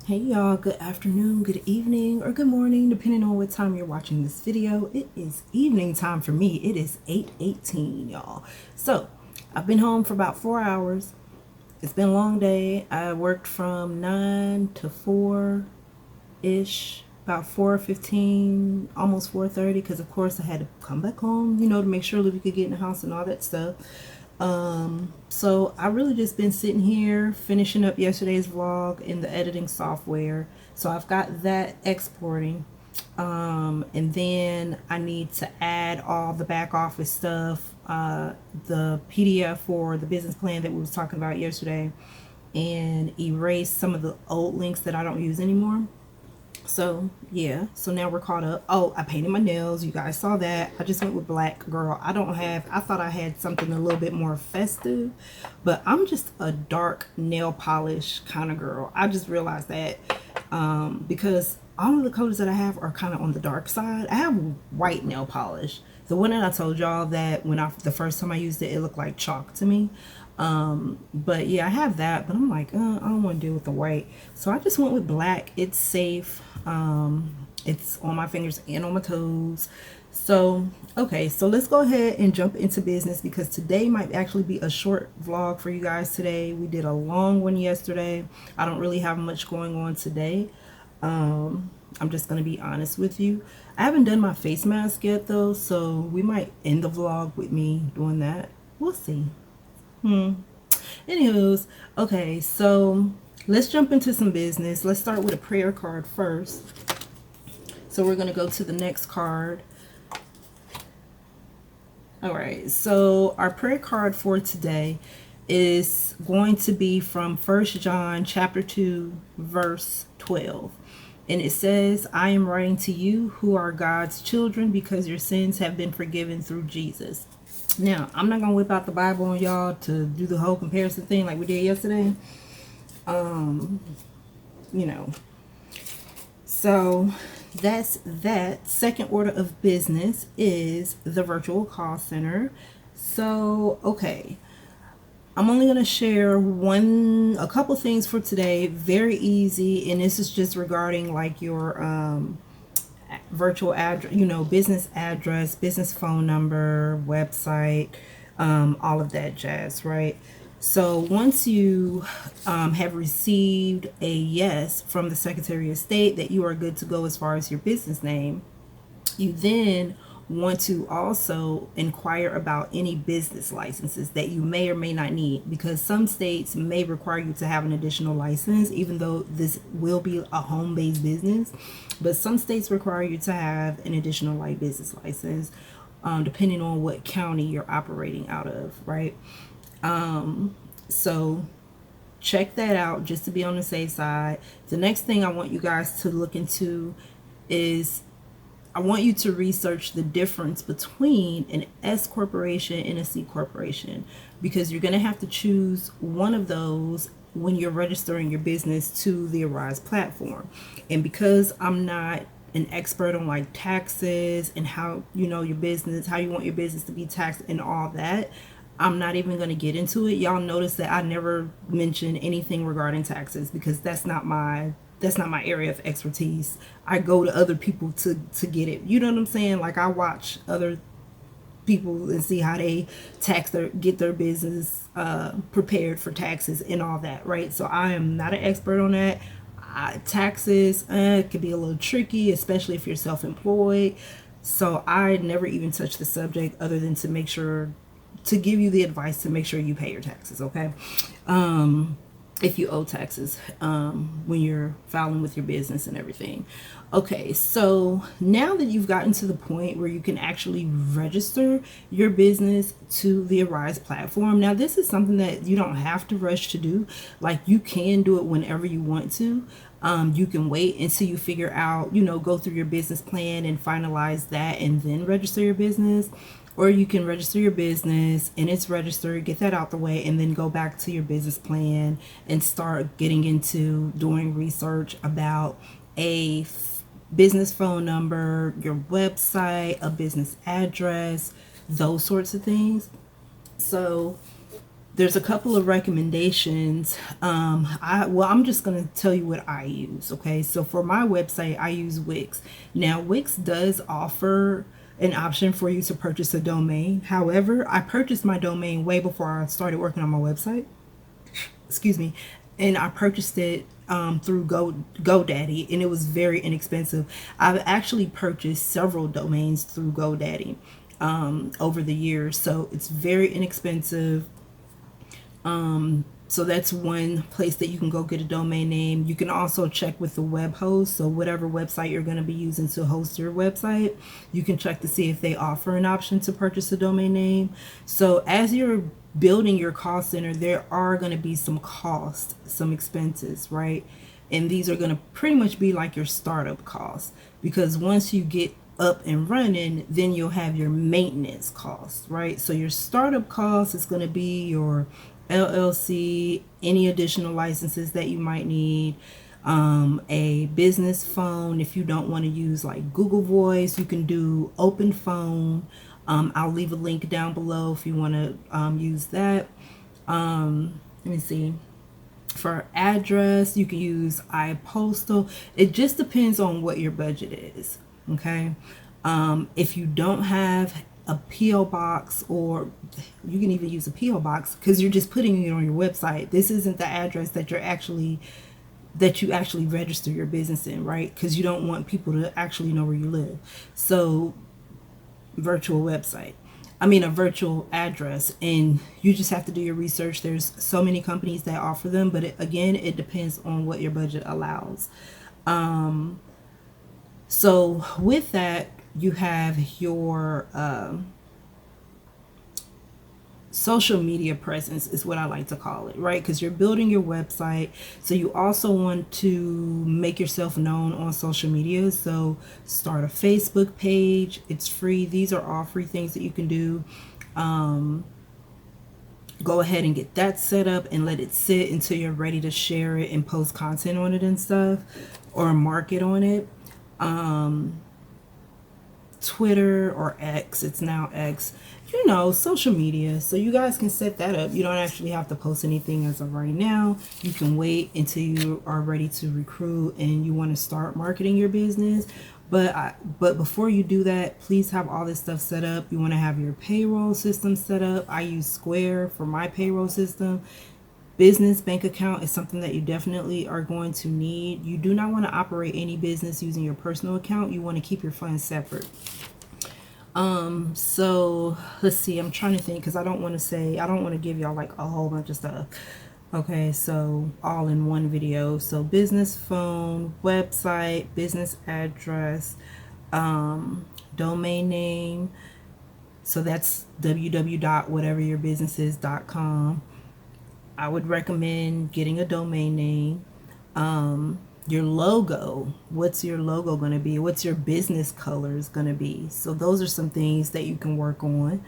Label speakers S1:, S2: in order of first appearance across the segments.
S1: Hey y'all, good afternoon, good evening, or good morning, depending on what time you're watching this video. It is evening time for me. It is 8:18, y'all. So, I've been home for about 4 hours. It's been a long day. I worked from 9 to 4-ish, about 4:15, almost 4:30, because of course I had to come back home, to make sure that we could get in the house and all that stuff. So I really just been sitting here finishing up yesterday's vlog in the editing software. So I've got that exporting. And then I need to add all the back office stuff, the PDF for the business plan that we was talking about yesterday, and erase some of the old links that I don't use anymore. So yeah, so now we're caught up. Oh, I painted my nails. You guys saw that. I just went with black, girl. I thought I had something a little bit more festive, but I'm just a dark nail polish kind of girl. I just realized that because all of the colors that I have are kind of on the dark side. I have white nail polish. The one that I told y'all that the first time I used it, it looked like chalk to me. But yeah, I have that, but I'm like, I don't want to deal with the white. So I just went with black. It's safe. It's on my fingers and on my toes. So, okay, so let's go ahead and jump into business because today might actually be a short vlog for you guys today. We did a long one yesterday. I don't really have much going on today. I'm just going to be honest with you. I haven't done my face mask yet though, so we might end the vlog with me doing that. We'll see. Anywho's, okay, so let's jump into some business. Let's start with a prayer card first. So we're going to go to the next card. All right, so our prayer card for today is going to be from 1 John chapter 2, verse 12. And it says, I am writing to you who are God's children because your sins have been forgiven through Jesus. Now, I'm not going to whip out the Bible on y'all to do the whole comparison thing like we did yesterday. So that's that. Second order of business is the virtual call center. So, okay. I'm only going to share a couple things for today. Very easy. And this is just regarding like your, virtual address, business address, business phone number, website, all of that jazz, right? So once you have received a yes from the Secretary of State that you are good to go as far as your business name, you then want to also inquire about any business licenses that you may or may not need, because some states may require you to have an additional license, even though this will be a home-based business. But some states require you to have an additional business license, depending on what county you're operating out of, right? So check that out just to be on the safe side. The next thing I want you guys to look into is I want you to research the difference between an S corporation and a C corporation, because you're going to have to choose one of those when you're registering your business to the Arise platform. And because I'm not an expert on like taxes and how how you want your business to be taxed and all that, I'm not even going to get into it. Y'all notice that I never mention anything regarding taxes because that's not my area of expertise. I go to other people to get it. You know what I'm saying? Like I watch other people and see how they get their business prepared for taxes and all that, right? So I am not an expert on that. Taxes, it could be a little tricky, especially if you're self-employed. So I never even touch the subject other than to give you the advice to make sure you pay your taxes, okay? If you owe taxes when you're filing with your business and everything. Okay, so now that you've gotten to the point where you can actually register your business to the Arise platform, now this is something that you don't have to rush to do. Like you can do it whenever you want to. You can wait until you figure out, go through your business plan and finalize that and then register your business. Or you can register your business and it's registered, get that out the way, and then go back to your business plan and start getting into doing research about a business phone number, your website, a business address, those sorts of things. So there's a couple of recommendations. I'm just going to tell you what I use. Okay, so for my website, I use Wix. Now, Wix does offer an option for you to purchase a domain. However, I purchased my domain way before I started working on my website. Excuse me. And I purchased it through GoDaddy, and it was very inexpensive. I've actually purchased several domains through GoDaddy over the years, so it's very inexpensive. So that's one place that you can go get a domain name. You can also check with the web host. So whatever website you're going to be using to host your website, you can check to see if they offer an option to purchase a domain name. So as you're building your call center, there are going to be some costs, some expenses, right? And these are going to pretty much be like your startup costs, because once you get up and running, then you'll have your maintenance costs, right? So your startup costs is going to be your LLC, any additional licenses that you might need, a business phone. If you don't want to use like Google Voice, you can do Open Phone. I'll leave a link down below if you want to use that. Let me see. For address, you can use iPostal. It just depends on what your budget is. Okay. If you don't have a P.O. box, or you can even use a P.O. box because you're just putting it on your website. This isn't the address that you actually register your business in, right? Because you don't want people to actually know where you live. So virtual website, a virtual address, and you just have to do your research. There's so many companies that offer them, but it depends on what your budget allows. So with that, you have your social media presence, is what I like to call it, right? Because you're building your website, so you also want to make yourself known on social media. So start a Facebook page. It's free. These are all free things that you can do. Go ahead and get that set up and let it sit until you're ready to share it and post content on it and stuff, or market on it. Twitter, or X, it's now X, social media. So you guys can set that up. You don't actually have to post anything as of right now. You can wait until you are ready to recruit and you want to start marketing your business. But before you do that, please have all this stuff set up. You want to have your payroll system set up. I use Square for my payroll system. Business bank account is something that you definitely are going to need. You do not want to operate any business using your personal account. You want to keep your funds separate. So let's see, I'm trying to think, because I don't want to give y'all like a whole bunch of stuff. Okay, so all in one video. So business phone, website, business address, domain name. So that's www.whateveryourbusinessis.com. I would recommend getting a domain name. Your logo. What's your logo going to be? What's your business colors going to be? So those are some things that you can work on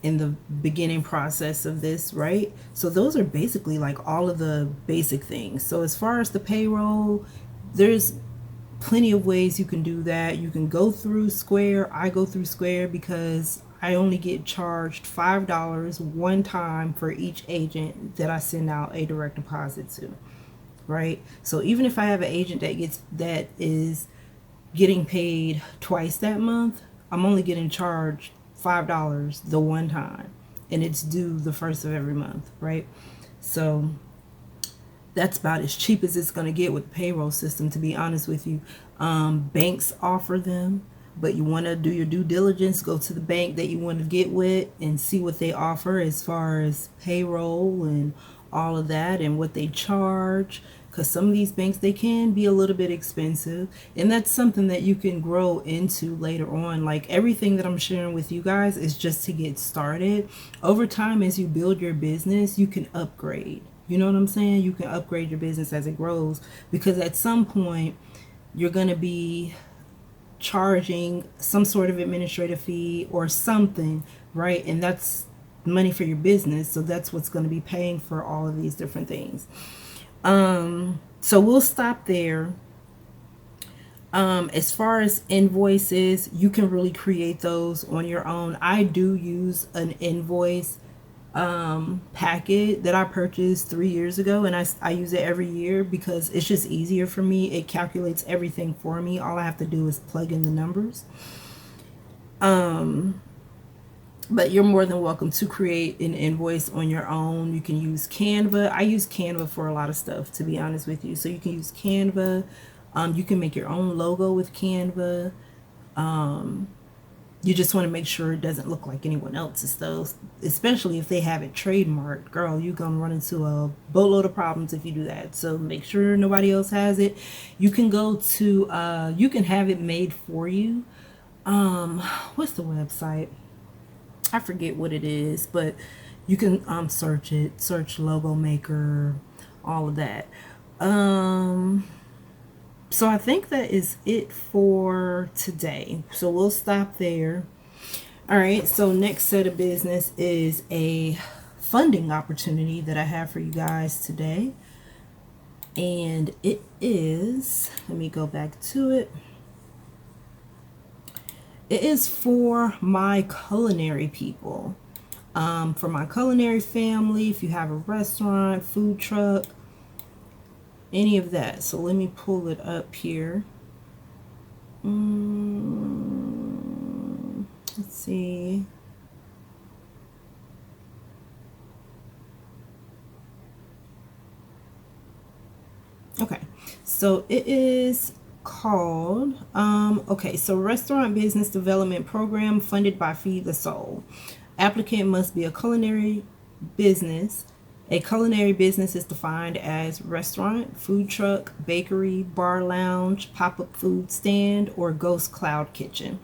S1: in the beginning process of this, right? So those are basically like all of the basic things. So as far as the payroll, there's plenty of ways you can do that. You can go through Square. I go through Square because I only get charged $5 one time for each agent that I send out a direct deposit to, right? So even if I have an agent that is getting paid twice that month, I'm only getting charged $5 the one time, and it's due the first of every month, right? So that's about as cheap as it's going to get with the payroll system, to be honest with you. Banks offer them, but you want to do your due diligence. Go to the bank that you want to get with and see what they offer as far as payroll and all of that, and what they charge, because some of these banks, they can be a little bit expensive, and that's something that you can grow into later on. Like everything that I'm sharing with you guys is just to get started. Over time, as you build your business, you can upgrade. You know what I'm saying? You can upgrade your business as it grows, because at some point you're going to be charging some sort of administrative fee or something, right? And that's money for your business. So that's what's going to be paying for all of these different things. So we'll stop there. As far as invoices, you can really create those on your own. I do use an invoice packet that I purchased 3 years ago, and I use it every year because it's just easier for me. It calculates everything for me. All I have to do is plug in the numbers. But you're more than welcome to create an invoice on your own. You can use Canva. I use Canva for a lot of stuff, to be honest with you. So you can use Canva. You can make your own logo with Canva. You just want to make sure it doesn't look like anyone else's stuff, especially if they have it trademarked. Girl, you're going to run into a boatload of problems if you do that. So make sure nobody else has it. You can go to, you can have it made for you. What's the website? I forget what it is, but you can search it, search logo maker, all of that. So I think that is it for today. So we'll stop there. All right, so next set of business is a funding opportunity that I have for you guys today. And it is, let me go back to it. It is for my culinary people, for my culinary family. If you have a restaurant, food truck, any of that. So let me pull it up here. Let's see. Okay, so it is called okay, so Restaurant Business Development Program funded by Feed the Soul. Applicant must be a culinary business. A culinary business is defined as restaurant, food truck, bakery, bar lounge, pop-up food stand, or ghost cloud kitchen.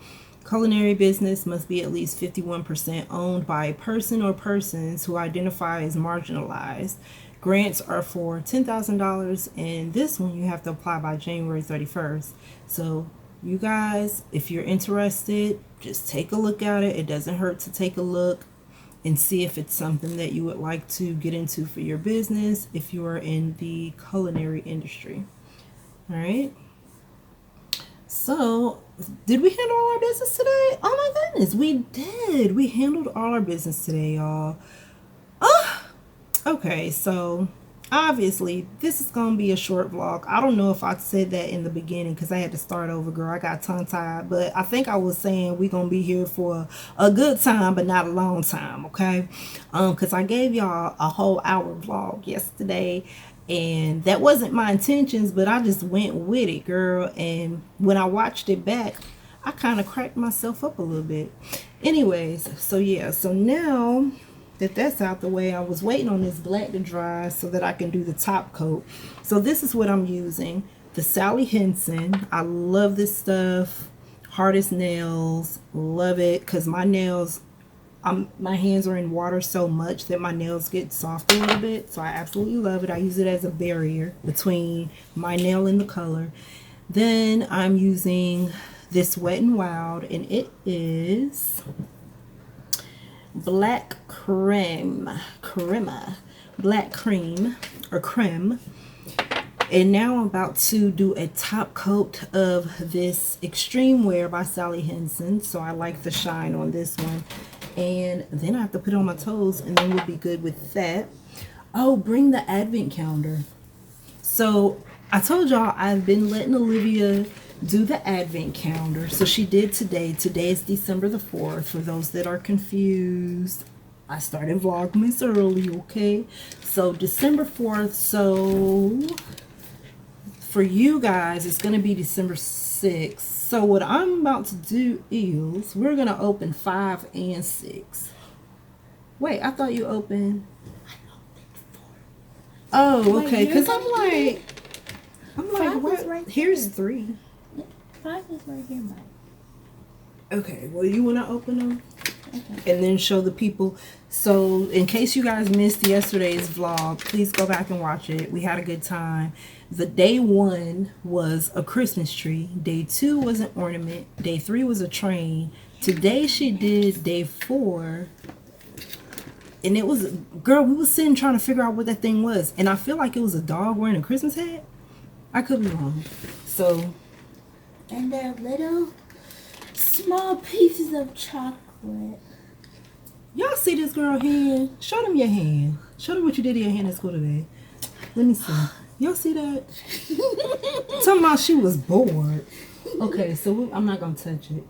S1: Culinary business must be at least 51% owned by a person or persons who identify as marginalized. Grants are for $10,000, and this one you have to apply by January 31st. So you guys, if you're interested, just take a look at it. It doesn't hurt to take a look and see if it's something that you would like to get into for your business if you are in the culinary industry. All right. So, did we handle all our business today? Oh my goodness, we did. We handled all our business today, y'all. Okay, so obviously this is gonna be a short vlog. I don't know if I said that in the beginning because I had to start over, girl. I got tongue tied, but I think I was saying we're gonna be here for a good time but not a long time, okay? Because I gave y'all a whole hour vlog yesterday, and that wasn't my intentions, but I just went with it, girl. And when I watched it back, I kind of cracked myself up a little bit. Anyways, so yeah, so now that that's out the way, I was waiting on this black to dry so that I can do the top coat. So this is what I'm using, the Sally Henson. I love this stuff. Hardest nails, love it, because my nails, my hands are in water so much that my nails get soft a little bit. So I absolutely love it. I use it as a barrier between my nail and the color. Then I'm using this Wet n Wild, and it is black black cream or creme. And now I'm about to do a top coat of this Extreme Wear by Sally Henson. So I like the shine on this one. And then I have to put it on my toes, and then we'll be good with that. Oh, bring the advent calendar. So I told y'all I've been letting Olivia do the advent calendar. So she did today. Today is December the 4th. For those that are confused, I started vlogmas early, okay? So December 4th. So for you guys, it's going to be December 6th. So what I'm about to do is we're going to open 5 and 6. Wait, I thought you opened. Oh, okay. Because I'm like, what? Right, here's 3.
S2: 5 is right here, Mike.
S1: Okay, well, you want to open them?
S2: Okay.
S1: And then show the people. So in case you guys missed yesterday's vlog, please go back and watch it. We had a good time. The day 1 was a Christmas tree. Day 2 was an ornament. Day 3 was a train. Today she did day 4. And it was, girl, we was sitting trying to figure out what that thing was. And I feel like it was a dog wearing a Christmas hat. I could be wrong. So.
S2: And they're little small pieces of chocolate.
S1: Y'all see this girl hand? Show them your hand. Show them what you did to your hand at school today. Let me see. Y'all see that? Talking about she was bored. Okay, so I'm not gonna touch it.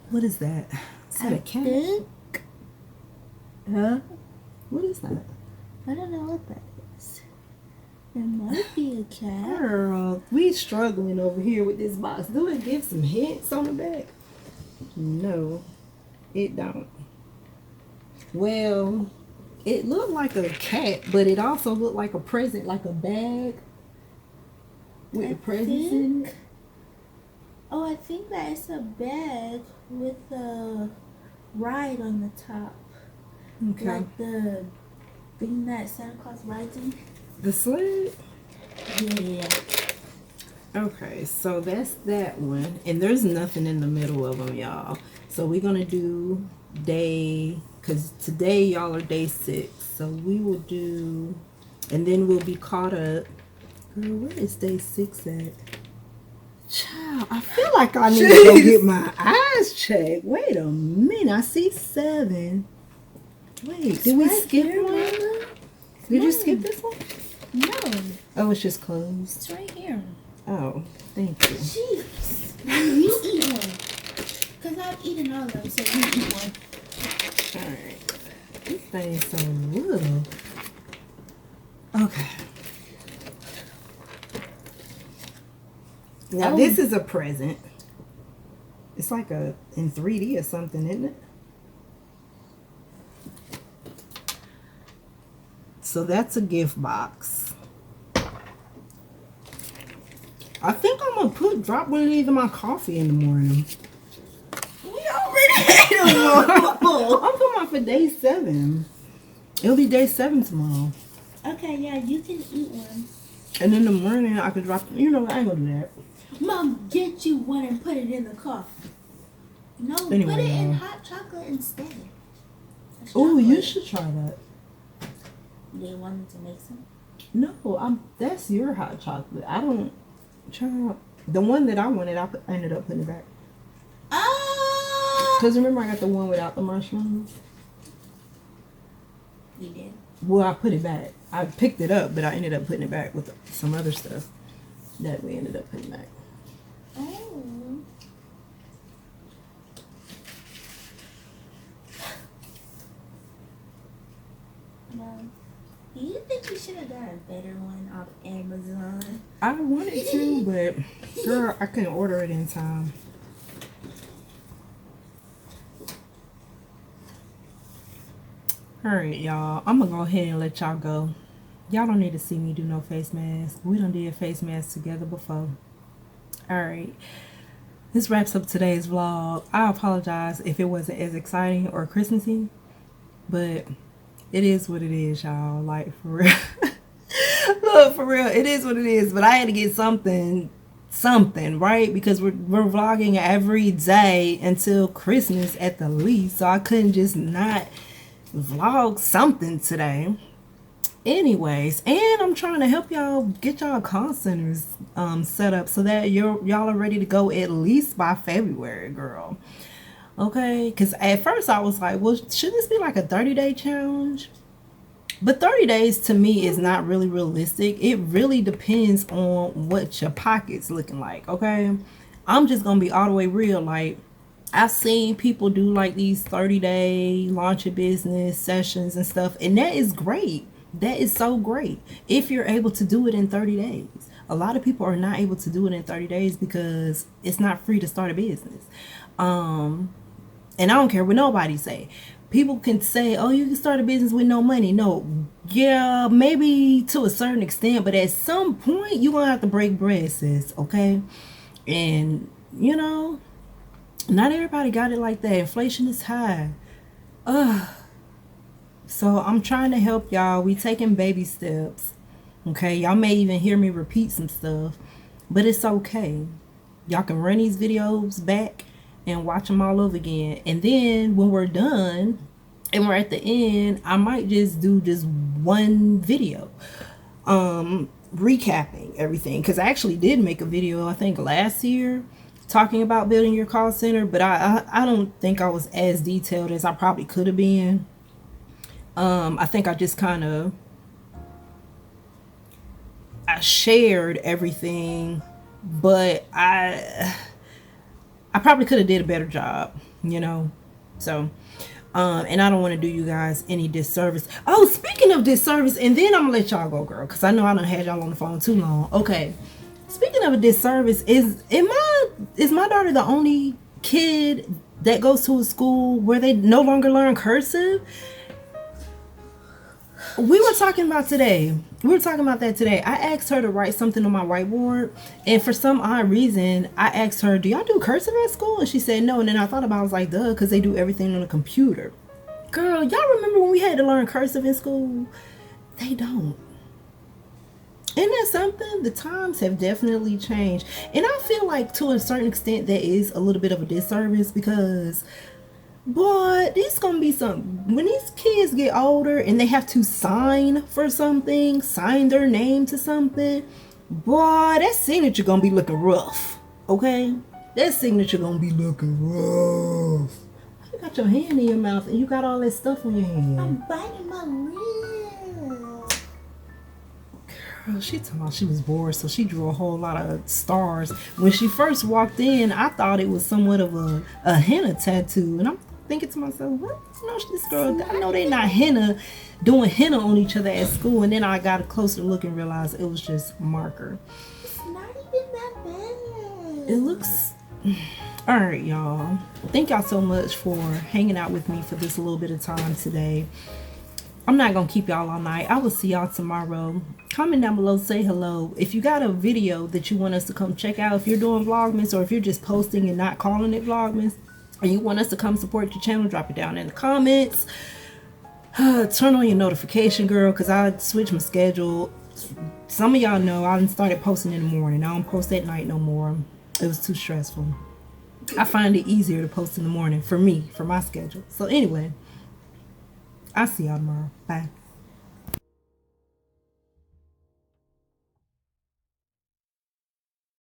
S1: What is that? Is that a cat?
S2: Think.
S1: Huh? What is that?
S2: I don't know what that is. It might be a cat.
S1: Girl, we struggling over here with this box. Do it give some hints on the back? No, it don't. Well, it looked like a cat, but it also looked like a present, like a bag with the presents in it.
S2: Oh, I think that is a bag with a ride on the top.
S1: Okay.
S2: Like the thing that Santa Claus rides in.
S1: The sled?
S2: Yeah.
S1: Okay, so that's that one. And there's nothing in the middle of them, y'all. So we're going to do day, because today y'all are day 6. So we will do, and then we'll be caught up. Girl, where is day 6 at? Child, I feel like I need to go get my eyes checked. Wait a minute, I see 7. Wait, did we skip
S2: here,
S1: one?
S2: Mama?
S1: Did you skip this one?
S2: No,
S1: Oh, it's just closed.
S2: it's right here.
S1: Oh, thank you.
S2: Jeez. You eat one. Because I've eaten all of them, so you eat one.
S1: Alright. This thing's so little. Okay. Now this is a present. It's like a in 3D or something, isn't it? So that's a gift box. I think I'm gonna drop one of these in my coffee in the morning.
S2: We already ate them.
S1: I'm talking about for day 7. It'll be day 7 tomorrow.
S2: Okay, yeah, you can eat one.
S1: And in the morning I could drop, you know, I ain't gonna do that.
S2: Mom, get you one and put it in the coffee. No,
S1: Anyway,
S2: put it in
S1: y'all.
S2: hot chocolate instead.
S1: Oh, you should try that.
S2: They wanted to make some?
S1: No, that's your hot chocolate. I don't try the one that I wanted. I ended up putting it back.
S2: Ah!
S1: Cause remember I got the one without the mushrooms.
S2: You did?
S1: Well, I put it back. I picked it up, but I ended up putting it back with some other stuff that we ended up putting back.
S2: Oh. Mom, do you think you should have got a better one off Amazon?
S1: I wanted to, but girl, I couldn't order it in time. Alright, y'all. I'm gonna go ahead and let y'all go. Y'all don't need to see me do no face mask. We done did face masks together before. Alright. This wraps up today's vlog. I apologize if it wasn't as exciting or Christmassy, but it is what it is, y'all. Like, for real. Look, for real, it is what it is. But I had to get something, right? Because we're vlogging every day until Christmas at the least. So I couldn't just not vlog something today. Anyways, and I'm trying to help y'all get y'all call centers set up so that y'all are ready to go at least by February, girl. Okay, because at first I was like, well, should this be like a 30-day challenge? But 30 days to me is not really realistic. It really depends on what your pocket's looking like. Okay, I'm just gonna be all the way real. Like, I've seen people do like these 30-day launch a business sessions and stuff, and that is great. That is so great if you're able to do it in 30 days. A lot of people are not able to do it in 30 days because it's not free to start a business. And I don't care what nobody say. People can say, oh, you can start a business with no money. No, yeah, maybe to a certain extent, but at some point you're gonna have to break bread, sis, okay? And you know, not everybody got it like that. Inflation is high. So I'm trying to help y'all. We taking baby steps. Okay, y'all may even hear me repeat some stuff, but it's okay. Y'all can run these videos back and watch them all over again. And then when we're done and we're at the end, I might just do just one video recapping everything, because I actually did make a video, I think last year, talking about building your call center, but I don't think I was as detailed as I probably could have been. I think I just kind of I shared everything, but I probably could have did a better job, you know. So and I don't want to do you guys any disservice. Oh, speaking of disservice, and then I'm gonna let y'all go, girl, because I know I done had y'all on the phone too long. Okay, speaking of a disservice, is my daughter the only kid that goes to a school where they no longer learn cursive? We were talking about that today. I asked her to write something on my whiteboard, and for some odd reason, I asked her, "Do y'all do cursive at school?" And she said no. And then I thought about it, I was like, duh, because they do everything on a computer. Girl, y'all remember when we had to learn cursive in school? They don't. Isn't that something? The times have definitely changed. And I feel like to a certain extent that is a little bit of a disservice, because boy, this gonna be something when these kids get older and they have to sign for something, sign their name to something. Boy, that signature gonna be looking rough. Okay? That signature gonna be looking rough. You got your hand in your mouth and you got all that stuff on your hand.
S2: I'm biting my lip.
S1: Girl, she told me she was bored, so she drew a whole lot of stars. When she first walked in, I thought it was somewhat of a henna tattoo, and I'm thinking to myself, what? No, this girl, I know they not doing henna on each other at school. And then I got a closer look and realized it was just marker.
S2: It's not even that bad.
S1: It looks... All right, y'all. Thank y'all so much for hanging out with me for this little bit of time today. I'm not gonna keep y'all all night. I will see y'all tomorrow. Comment down below, say hello. If you got a video that you want us to come check out, if you're doing vlogmas, or if you're just posting and not calling it vlogmas, and you want us to come support your channel, drop it down in the comments. Turn on your notification, girl, because I switched my schedule. Some of y'all know I started posting in the morning. I don't post at night no more. It was too stressful. I find it easier to post in the morning for me, for my schedule. So anyway, I'll see y'all tomorrow. Bye.